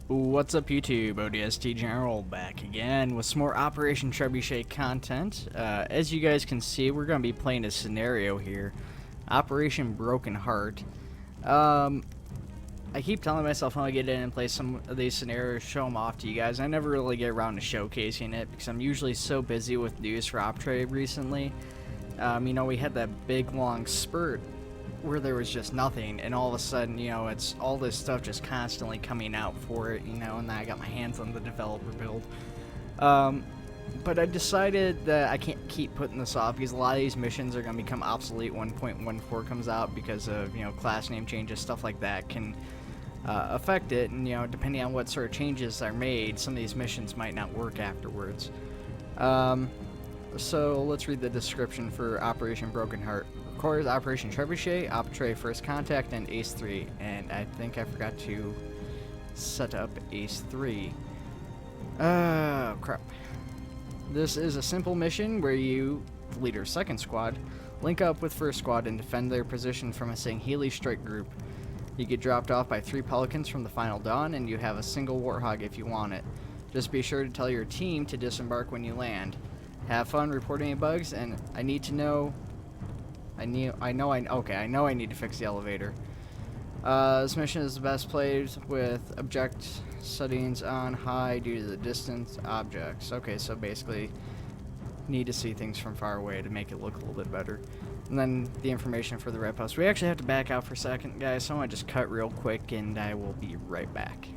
What's up YouTube, ODST General back again with some more Operation Trebuchet content. As you guys can see, we're going to be playing a scenario here, Operation Broken Heart. I keep telling myself I want to get in and play some of these scenarios, show them off to you guys. I never really get around to showcasing it because I'm usually so busy with news for OpTrade recently. You know, we had that big long spurt where there was just nothing, and all of a sudden, you know, it's all this stuff just constantly coming out for it, you know, and then I got my hands on the developer build. But I decided that I can't keep putting this off because a lot of these missions are going to become obsolete when 1.14 comes out because of, you know, class name changes, stuff like that can affect it, and, you know, depending on what sort of changes are made, some of these missions might not work afterwards. So let's read the description for Operation Broken Heart. Records Operation Trebuchet, OpTrade First Contact, and Ace 3. And I think I forgot to set up Ace 3. Oh, crap. This is a simple mission where you, the leader of Second Squad, link up with First Squad and defend their position from a Sangheli strike group. You get dropped off by 3 Pelicans from the Final Dawn, and you have a single Warthog if you want it. Just be sure to tell your team to disembark when you land. Have fun reporting any bugs, and I need to know... I know I need to fix the elevator. This mission is best played with object settings on high due to the distance objects. Okay, so basically need to see things from far away to make it look a little bit better. And then the information for the red post. We actually have to back out for a second, guys, so I want to just cut real quick and I will be right back.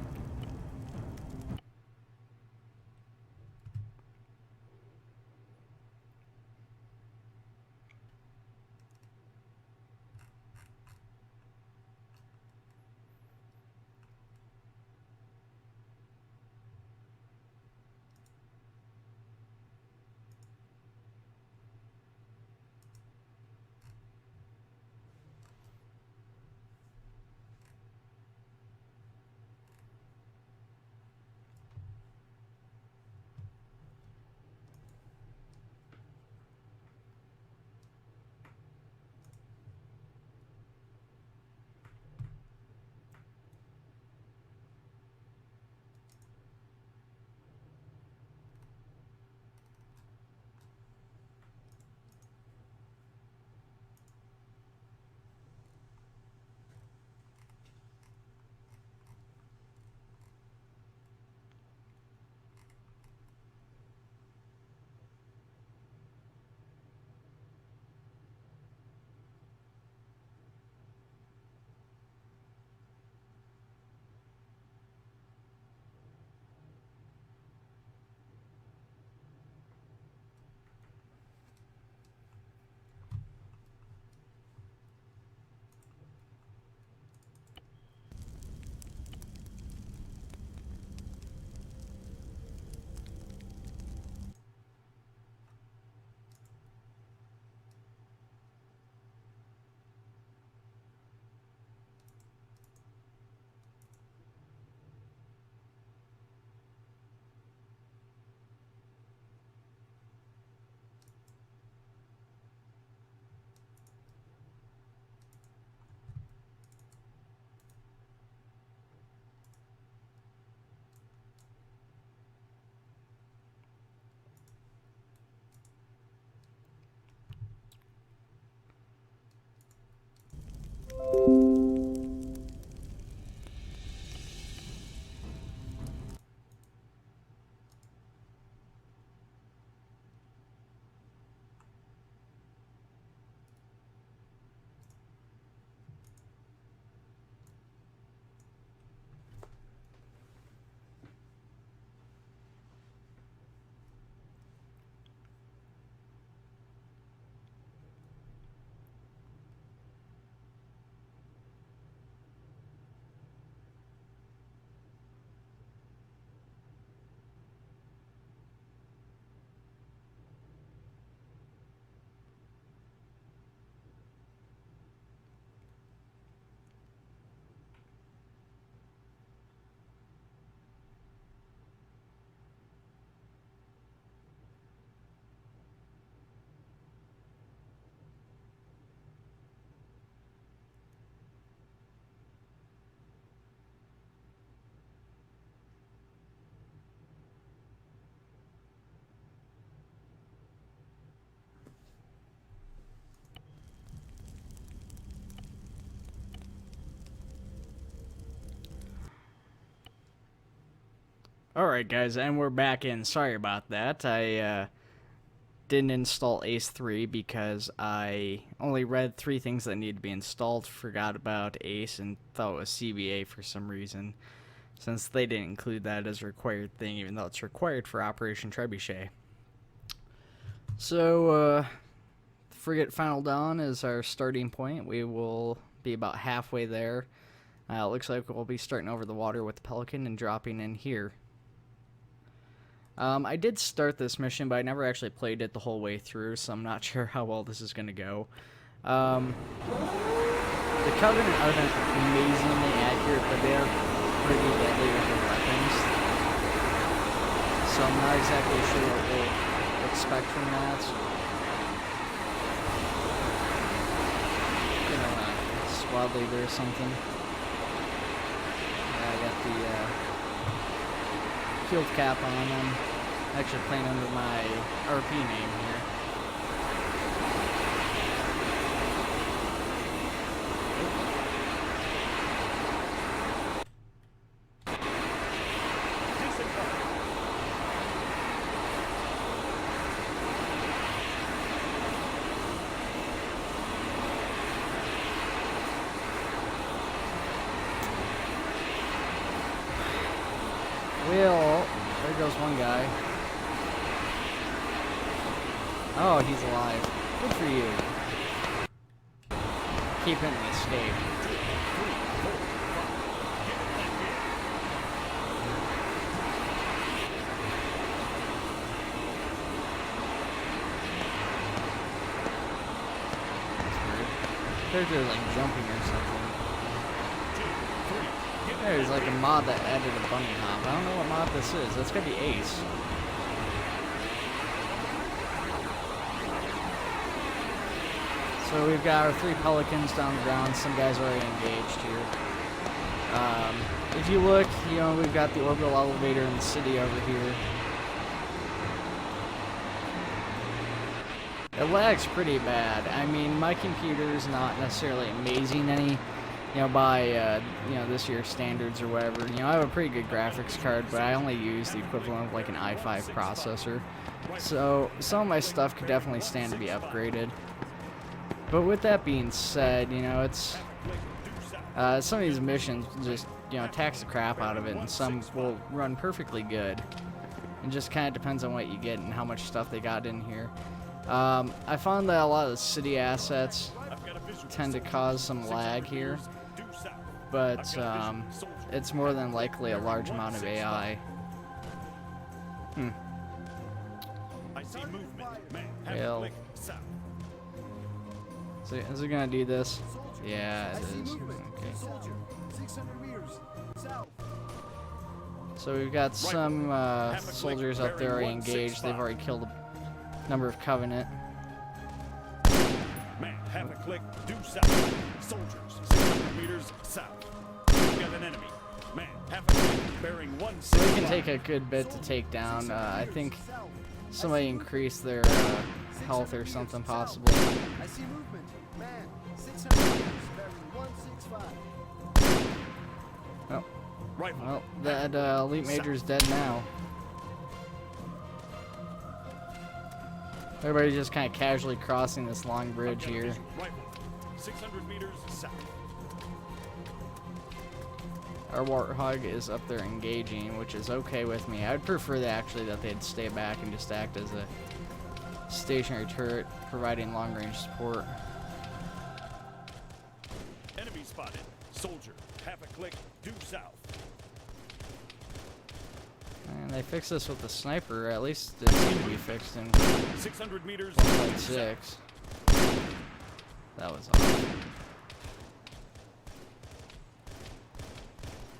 Alright guys, and we're back in. Sorry about that. I didn't install ACE 3 because I only read 3 things that need to be installed, forgot about ACE, and thought it was CBA for some reason, since they didn't include that as a required thing, even though it's required for Operation Trebuchet. So, Frigate Final Dawn is our starting point. We will be about halfway there. It looks like we'll be starting over the water with the Pelican and dropping in here. I did start this mission, but I never actually played it the whole way through, so I'm not sure how well this is going to go. The Covenant aren't amazingly accurate, but they are pretty deadly with their weapons. So I'm not exactly sure what we'll expect from that. You know, squad leader or something. I got the field cap on. I'm actually playing under my RP name here. Well, there goes one guy. Oh, he's alive. Good for you. Keep him and escape. That's weird. Character's like jumping or something. There's like a mod that added a bunny hop. I don't know what mod this is. That's gotta be Ace. So we've got our 3 Pelicans down the ground. Some guys already engaged here. If you look, you know, we've got the orbital elevator in the city over here. It lags pretty bad. I mean, my computer's not necessarily amazing by this year's standards or whatever. You know, I have a pretty good graphics card, but I only use the equivalent of like an i5 processor. So some of my stuff could definitely stand to be upgraded. But with that being said, you know, it's some of these missions just, you know, tax the crap out of it, and some will run perfectly good. It just kind of depends on what you get and how much stuff they got in here. I found that a lot of the city assets tend to cause some lag here, but it's more than likely a large amount of AI. Well, so is it gonna do this? Yeah, it is. Okay. So we've got some soldiers up there already engaged. They've already killed a number of Covenant. Man, half a click, due south. Soldiers, 600 meters south. We've got an enemy. Man, half a click, bearing 1. So we can take a good bit to take down. I think somebody increased their health or something, possibly. I see movement. Man, 600 meters, bearing 165. Oh. Well, that elite major's dead now. Everybody's just kind of casually crossing this long bridge here. 600 meters south. Our Warthog is up there engaging, which is okay with me. I'd prefer that they'd stay back and just act as a stationary turret, providing long-range support. Enemy spotted. Soldier, half a click, due south. And they fixed this with the sniper, at least it seemed to be fixed in 600 meters 1.6. That was awesome.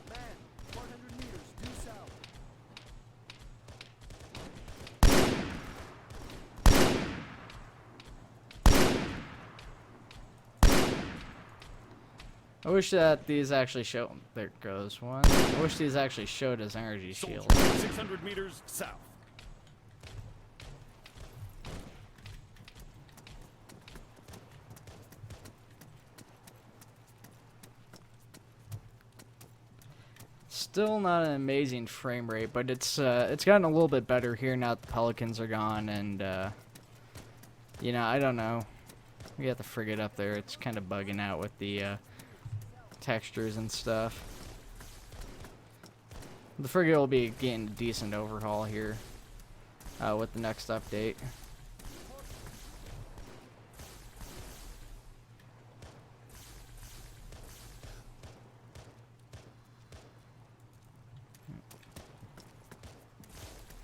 Man, 400 meters due south. I wish that these actually show. There goes one. I wish these actually showed as energy shield. 600 meters south. Still not an amazing frame rate, but it's gotten a little bit better here now that the pelicans are gone, and you know, I don't know. We got the frigate up there. It's kind of bugging out with the textures and stuff. The frigate will be getting a decent overhaul here with the next update.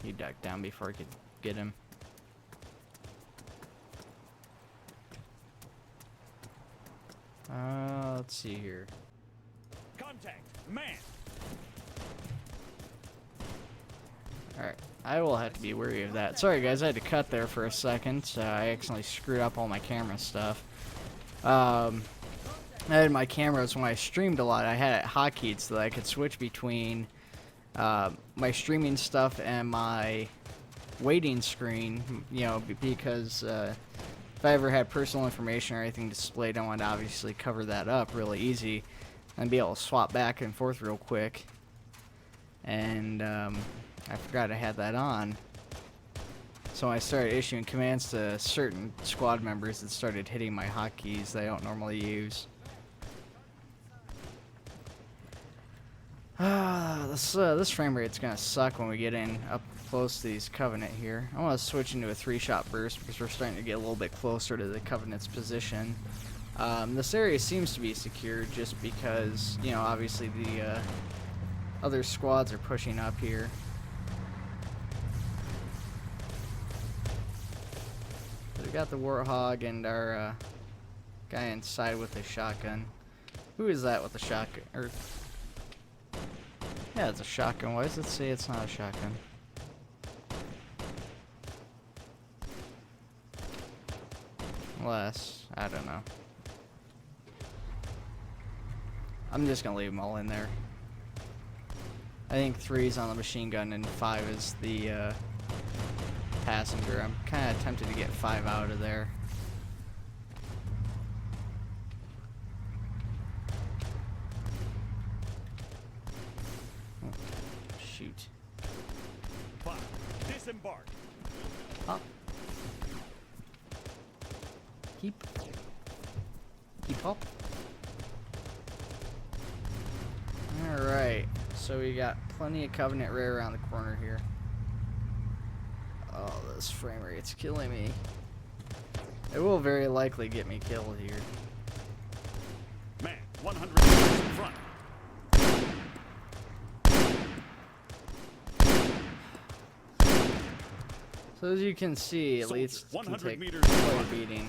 He ducked down before I could get him. Let's see here. Contact, man. Alright, I will have to be wary of that. Sorry guys, I had to cut there for a second. I accidentally screwed up all my camera stuff. I had my cameras when I streamed a lot. I had it hotkeyed so that I could switch between my streaming stuff and my waiting screen, you know, because if I ever had personal information or anything displayed, I wanted to obviously cover that up really easy and be able to swap back and forth real quick. And I forgot I had that on. So I started issuing commands to certain squad members that started hitting my hotkeys that I don't normally use. This frame rate's gonna suck when we get in up close to these Covenant here. I want to switch into a 3-shot burst because we're starting to get a little bit closer to the Covenant's position. This area seems to be secure just because, you know, obviously the other squads are pushing up here. We got the Warthog and our guy inside with a shotgun. Who is that with the shotgun? Or yeah, it's a shotgun. Why does it say it's not a shotgun? Unless, I don't know. I'm just gonna leave them all in there. I think 3 is on the machine gun and 5 is the passenger. I'm kind of tempted to get 5 out of there. Oh, shoot. 5. Disembark. Up. Keep up. Alright, so we got plenty of Covenant right around the corner here. Oh, this frame rate's killing me. It will very likely get me killed here. Man, 100 meters in front. So as you can see, at Soldier, least it can 100 take meters quite a front. beating.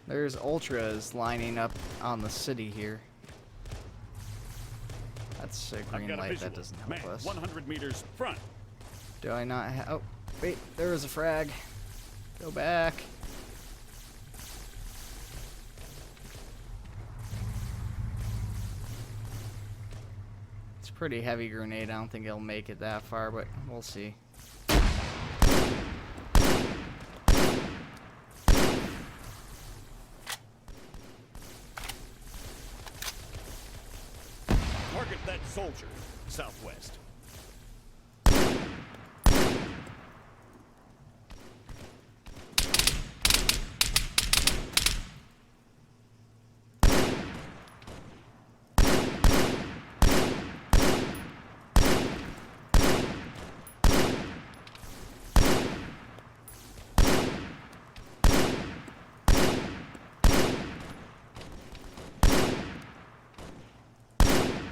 There's ultras lining up on the city here. That's a I've green got a light. visual. That doesn't help Man, us. 100 meters front. Do I not have... Oh, wait. There was a frag. Go back. It's a pretty heavy grenade. I don't think it'll make it that far, but we'll see. Target that soldier. Southwest.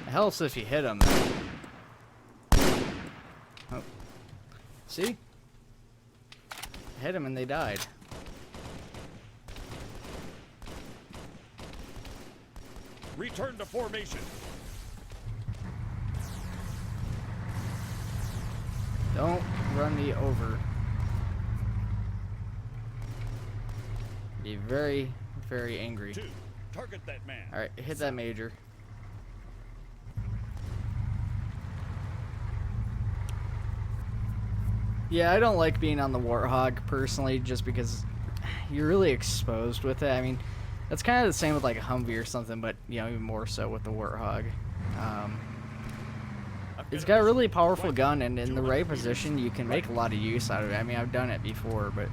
It helps if you hit them, though. Oh. See? I hit them and they died. Return to formation. Don't run me over. Be very, very angry. 2. Target that man. Alright, hit that major. Yeah, I don't like being on the Warthog personally just because you're really exposed with it. I mean, That's kind of the same with like a Humvee or something, but you know, even more so with the Warthog. It's got a really powerful gun, and in the right position, you can make a lot of use out of it. I mean, I've done it before, but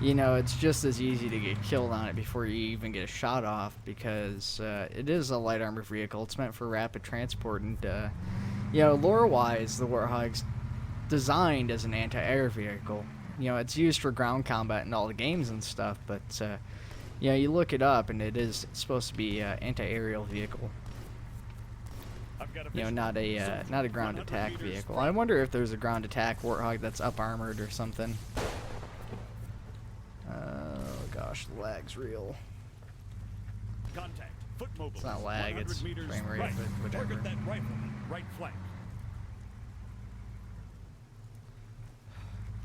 you know, it's just as easy to get killed on it before you even get a shot off, because it is a light armored vehicle. It's meant for rapid transport, and you know, lore-wise, the Warthog's designed as an anti-air vehicle. You know, it's used for ground combat in all the games and stuff, but you know, you look it up, and it is supposed to be an anti-aerial vehicle. You know, not a ground attack vehicle. I wonder if there's a ground attack Warthog that's up armored or something. Oh gosh, the lag's real. Contact. Foot mobile. It's not lag, it's meters frame rate, right. but whatever. Target that rifleman. Right flank.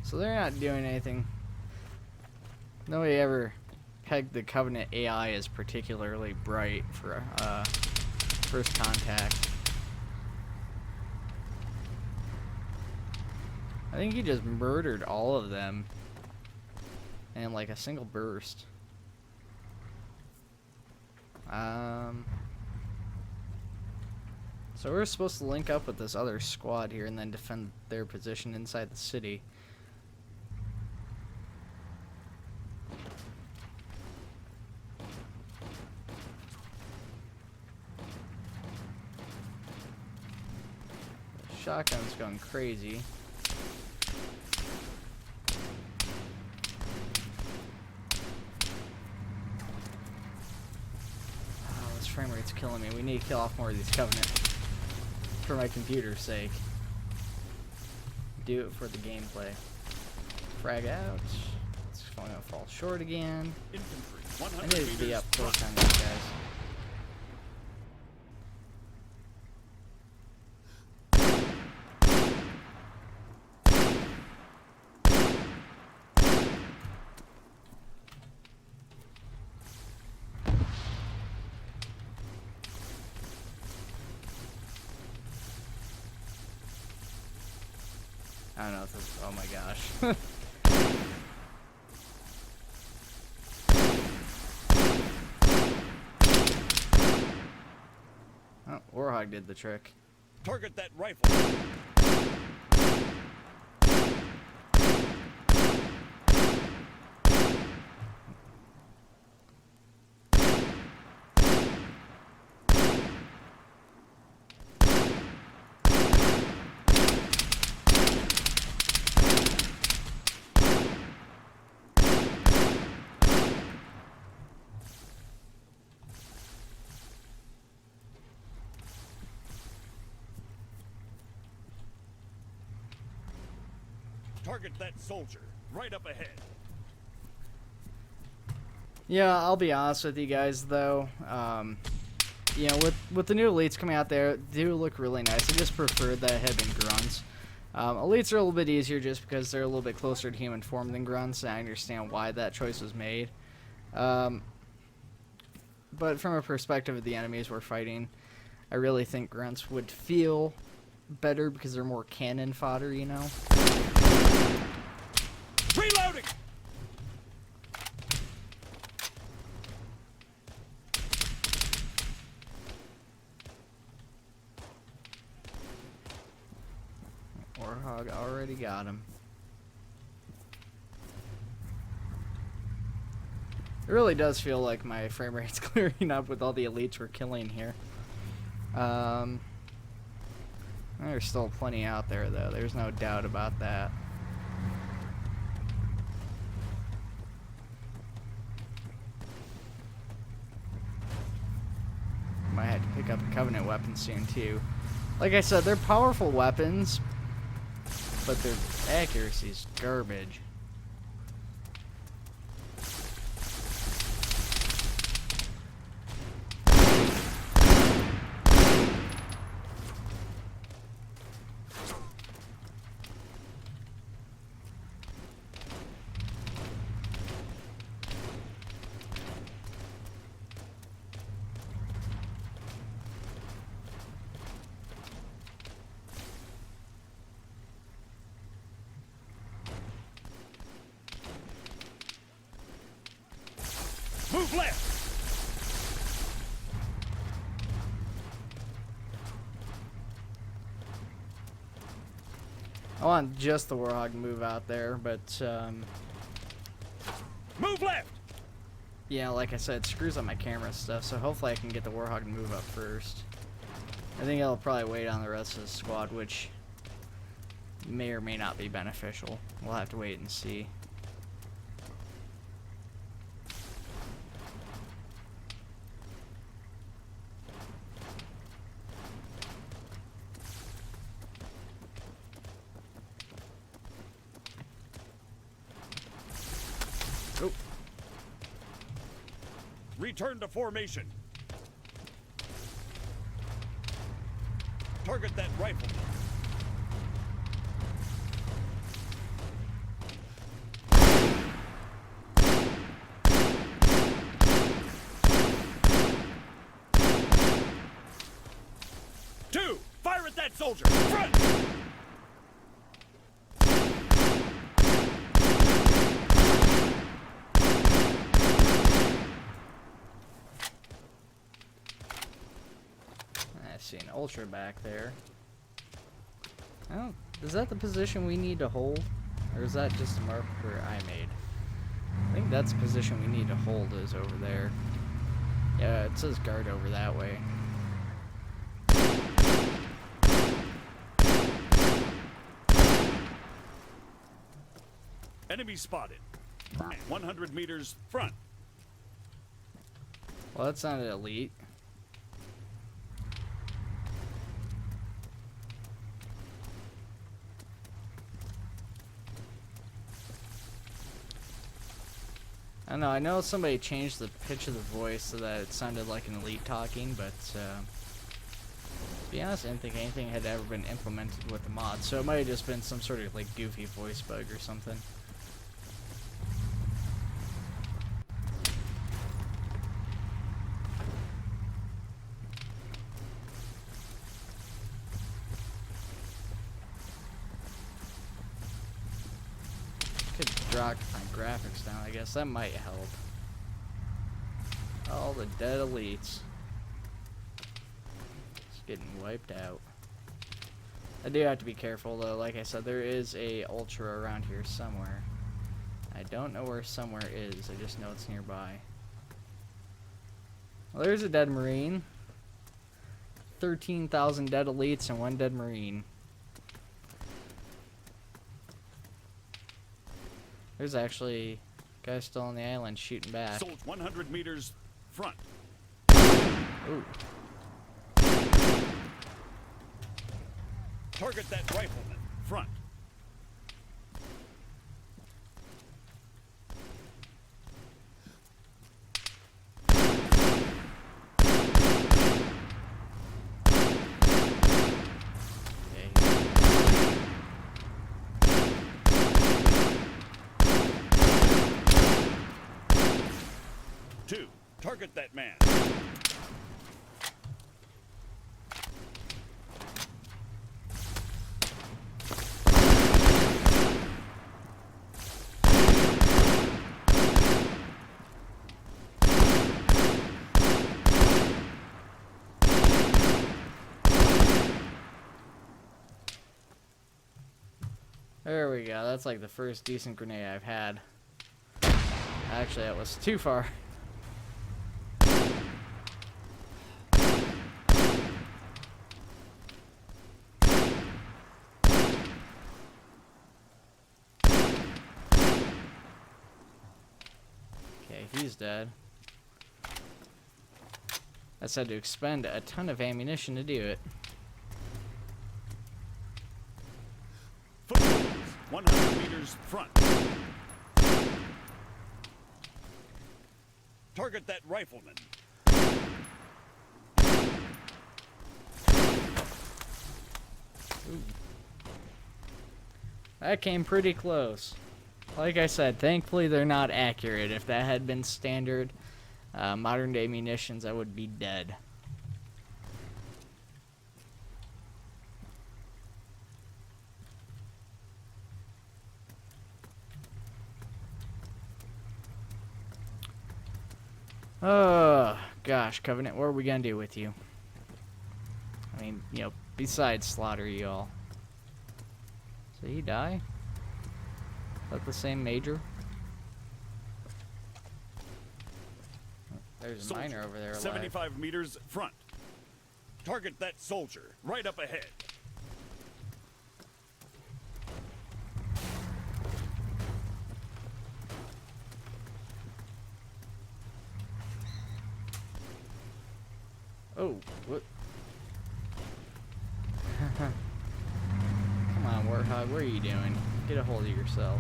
So they're not doing anything. Nobody ever pegged the Covenant AI as particularly bright for first contact. I think he just murdered all of them in like a single burst. So we're supposed to link up with this other squad here and then defend their position inside the city. The shotgun's going crazy. Oh, this frame rate's killing me. We need to kill off more of these Covenant. For my computer's sake. Do it for the gameplay. Frag out. It's going to fall short again. Infantry. I need to be up close on these guys. I don't know if this, oh my gosh. Oh, Warthog did the trick. Target that rifle. Target that soldier. Right up ahead. Yeah, I'll be honest with you guys though. You know, with the new elites coming out there, they do look really nice. I just prefer that had been grunts. Elites are a little bit easier just because they're a little bit closer to human form than grunts, and I understand why that choice was made. But from a perspective of the enemies we're fighting, I really think grunts would feel better because they're more cannon fodder, you know? Reloading! Warthog already got him. It really does feel like my frame rate's clearing up with all the elites we're killing here. There's still plenty out there though, there's no doubt about that. Might have to pick up a Covenant weapon soon too. Like I said, they're powerful weapons, but their accuracy's garbage. I want just the Warhog to move out there, but Move left. yeah, like I said, it screws up my camera stuff, so hopefully I can get the Warhog to move up first. I think I'll probably wait on the rest of the squad, which may or may not be beneficial. We'll have to wait and see. Oh. Return to formation. Target that rifleman. Two, fire at that soldier. Front! I see an ultra back there. Oh, is that the position we need to hold? Or is that just a marker I made? I think that's the position we need to hold is over there. Yeah, it says guard over that way. Enemy spotted. 100 meters front. Well, that sounded elite. I don't know, I know somebody changed the pitch of the voice so that it sounded like an elite talking, but to be honest, I didn't think anything had ever been implemented with the mod, so it might have just been some sort of like goofy voice bug or something. Could drop my graphics down, I guess that might help. All the dead elites. It's getting wiped out. I do have to be careful though, like I said, there is a ultra around here somewhere. I don't know where somewhere is, I just know it's nearby. Well, there's a dead Marine. 13,000 dead elites and 1 dead Marine. There's actually a guy still on the island shooting back. Sold 100 meters front. Ooh. Target that rifleman. Front. Two, target that man. There we go. That's like the first decent grenade I've had. Actually, that was too far. Okay, he's dead. I just had to expend a ton of ammunition to do it. Footballs, 100 meters front. Target that rifleman. Ooh. That came pretty close. Like I said, thankfully they're not accurate. If that had been standard modern day munitions, I would be dead. Oh, gosh, Covenant, what are we gonna do with you? I mean, you know, besides slaughter you all. Did he die? Is that the same major? There's a Soldier, miner over there alive. 75 meters front. Target that soldier right up ahead. Oh, what? Come on, Warthog, what are you doing? Get a hold of yourself.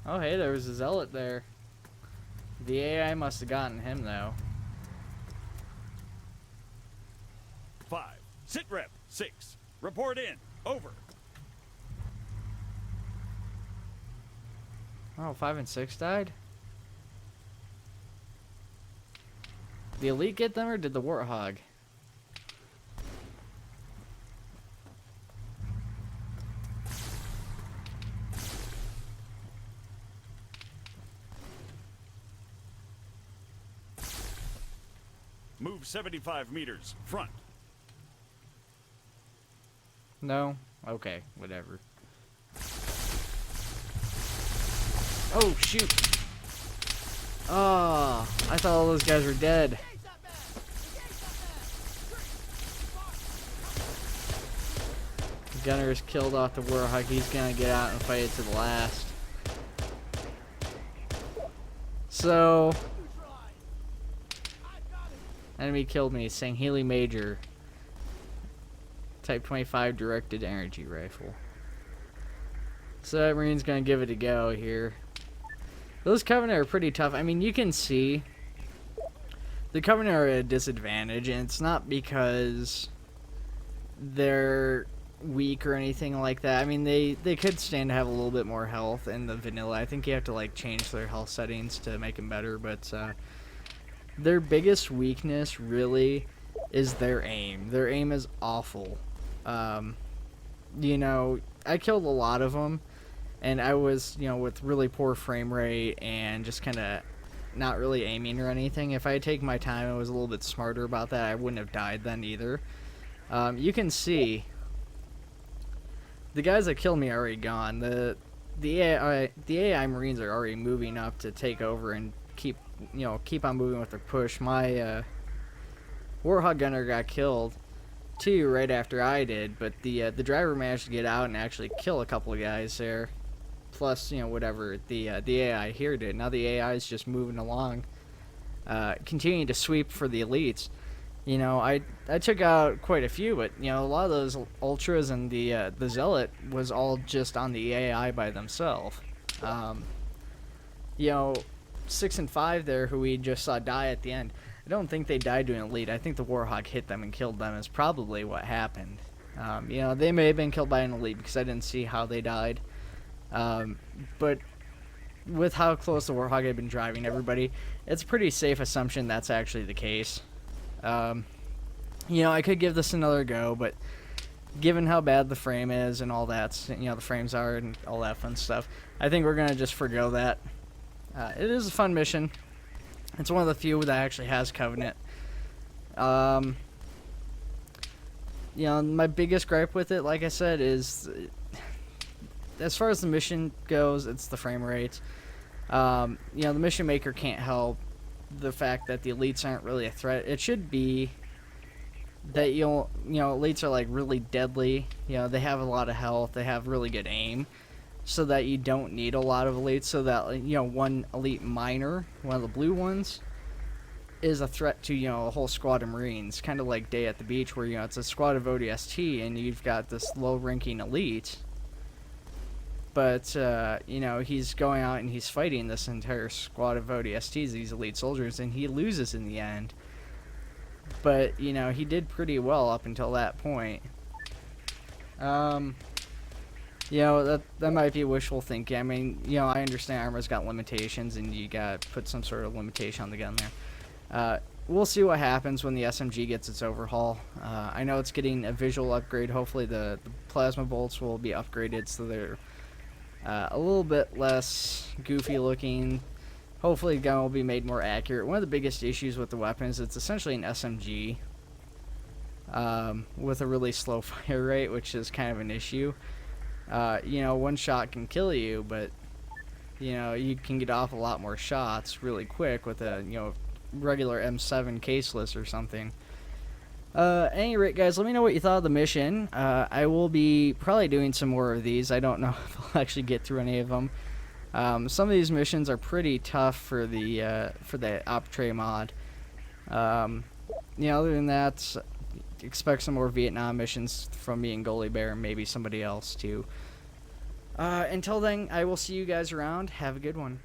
Oh, hey, there was a zealot there. The AI must have gotten him, though. 5. Sit rep. 6. Report in. Over. Oh, 5 and 6 died? Did the elite get them, or did the Warthog? Move 75 meters front. No? Okay, whatever. Oh, shoot! Oh, I thought all those guys were dead. Gunner's killed off the Warhawk. He's gonna get out and fight it to the last. So, enemy killed me. Sangheli Major. Type 25 directed energy rifle. So that Marine's gonna give it a go here. Those Covenant are pretty tough. I mean, you can see the Covenant are at a disadvantage, and it's not because they're weak or anything like that. I mean, they could stand to have a little bit more health in the vanilla. I think you have to like change their health settings to make them better, but their biggest weakness really is their aim. Their aim is awful. You know, I killed a lot of them, and I was, you know, with really poor frame rate and just kind of not really aiming or anything. If I had taken my time and was a little bit smarter about that, I wouldn't have died then either. You can see the guys that killed me are already gone. The AI Marines are already moving up to take over and keep on moving with their push. My Warhawk gunner got killed too right after I did, but the driver managed to get out and actually kill a couple of guys there. Plus, you know, whatever the AI here did. Now the AI is just moving along, continuing to sweep for the elites. You know, I took out quite a few, but you know, a lot of those ultras and the zealot was all just on the AI by themselves. You know, 6 and 5 there, who we just saw die at the end. I don't think they died to an elite. I think the Warhawk hit them and killed them is probably what happened. You know, they may have been killed by an elite because I didn't see how they died. But with how close the Warhawk had been driving everybody, it's a pretty safe assumption that's actually the case. You know, I could give this another go, but given how bad the frame is and all that, you know, the frames are and all that fun stuff, I think we're going to just forgo that. It is a fun mission. It's one of the few that actually has Covenant. You know, my biggest gripe with it, like I said, is as far as the mission goes, it's the frame rate. You know, the mission maker can't help the fact that the elites aren't really a threat. It should be that you know, elites are like really deadly. You know, they have a lot of health, they have really good aim, so that you don't need a lot of elites. So that, you know, one elite miner, one of the blue ones, is a threat to, you know, a whole squad of Marines. Kind of like Day at the Beach, where, you know, it's a squad of ODST and you've got this low-ranking elite. But, you know, he's going out and he's fighting this entire squad of ODSTs, these elite soldiers, and he loses in the end. But, you know, he did pretty well up until that point. You know, that might be wishful thinking. I mean, you know, I understand armor's got limitations and you got to put some sort of limitation on the gun there. We'll see what happens when the SMG gets its overhaul. I know it's getting a visual upgrade. Hopefully the plasma bolts will be upgraded so they're a little bit less goofy looking. Hopefully the gun will be made more accurate. One of the biggest issues with the weapon is it's essentially an SMG with a really slow fire rate, which is kind of an issue. You know, one shot can kill you, but you know, you can get off a lot more shots really quick with a, you know, regular M7 caseless or something. At any rate, guys, let me know what you thought of the mission. I will be probably doing some more of these. I don't know if I'll actually get through any of them. Some of these missions are pretty tough for the op tray mod. You know, other than that, expect some more Vietnam missions from me and Goalie Bear, and maybe somebody else too. Until then, I will see you guys around. Have a good one.